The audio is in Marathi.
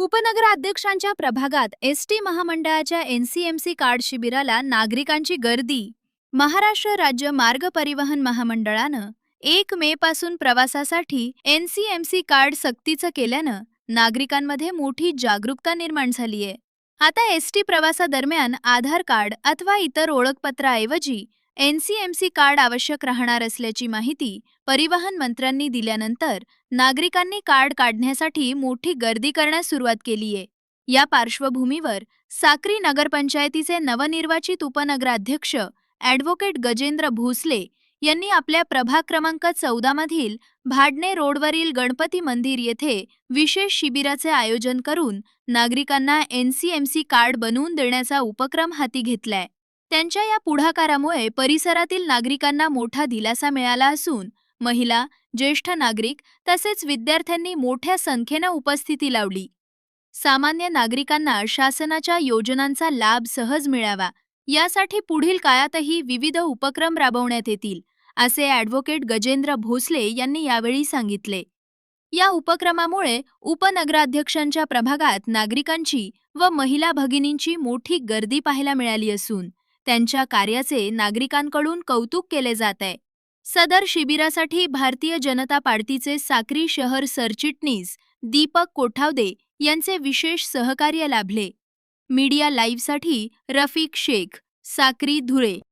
उपनगराध्यक्षांच्या प्रभागात एसटी महामंडळाच्या एनसीएमसी कार्ड शिबिराला नागरिकांची गर्दी. महाराष्ट्र राज्य मार्ग परिवहन महामंडळानं 1 मे पासून प्रवासासाठी एनसीएमसी कार्ड सक्तीचं केल्यानं नागरिकांमध्ये मोठी जागरूकता निर्माण झालीय. आता एसटी प्रवासादरम्यान आधार कार्ड अथवा इतर ओळखपत्राऐवजी एनसीएमसी कार्ड आवश्यक राहणार असल्याची माहिती परिवहन मंत्र्यांनी दिल्यानंतर नागरिकांनी कार्ड काढण्यासाठी मोठी गर्दी करण्यास सुरुवात केलीये. या पार्श्वभूमीवर साक्री नगरपंचायतीचे नवनिर्वाचित उपनगराध्यक्ष ॲडव्होकेट गजेंद्र भोसले यांनी आपल्या प्रभाग क्रमांक 14 मधील भाडणे रोडवरील गणपती मंदिर येथे विशेष शिबिराचे आयोजन करून नागरिकांना एनसीएमसी कार्ड बनवून देण्याचा उपक्रम हाती घेतलाय. त्यांच्या या पुढाकारामुळे परिसरातील नागरिकांना मोठा दिलासा मिळाला असून महिला, ज्येष्ठ नागरिक तसेच विद्यार्थ्यांनी मोठ्या संख्येने उपस्थिती लावली. सामान्य नागरिकांना शासनाच्या योजनांचा लाभ सहज मिळावा यासाठी पुढील काळातही विविध उपक्रम राबवण्यात येतील, असे ॲडव्होकेट गजेंद्र भोसले यांनी यावेळी सांगितले. या उपक्रमामुळे उपनगराध्यक्षांच्या प्रभागात नागरिकांची व महिला भगिनींची मोठी गर्दी पाहायला मिळाली असून त्यांच्या कार्याचे नागरिकांकडून कौतुक केले जात आहे. सदर शिबिरासाठी भारतीय जनता पार्टीचे साक्री शहर सरचिटणीस दीपक कोठावदे यांचे विशेष सहकार्य लाभले. मीडिया लाईव्हसाठी रफिक शेख, साक्री, धुळे.